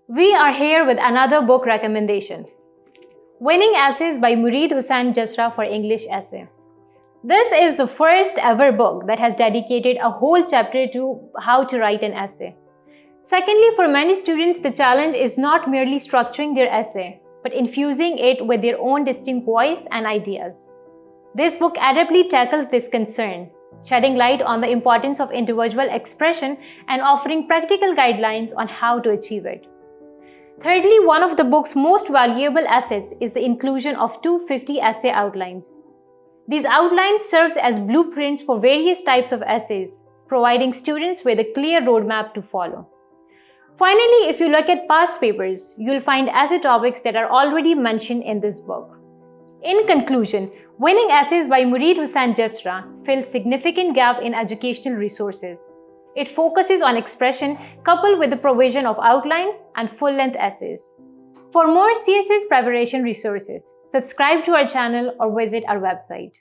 We are here with another book recommendation. Winning Essays by 𝐕 for English Essay. This is the first ever book that has dedicated a whole chapter to how to write an essay. Secondly, for many students, the challenge is not merely structuring their essay, but infusing it with their own distinct voice and ideas. This book adeptly tackles this concern, shedding light on the importance of individual expression and offering practical guidelines on how to achieve it. Thirdly, one of the book's most valuable assets is the inclusion of 250 essay outlines. These outlines serve as blueprints for various types of essays, providing students with a clear roadmap to follow. Finally, if you look at past papers, you'll find essay topics that are already mentioned in this book. In conclusion, Winning Essays by 𝐕 fills significant gap in educational resources. It focuses on expression coupled with the provision of outlines and full-length essays. For more CSS preparation resources, subscribe to our channel or visit our website.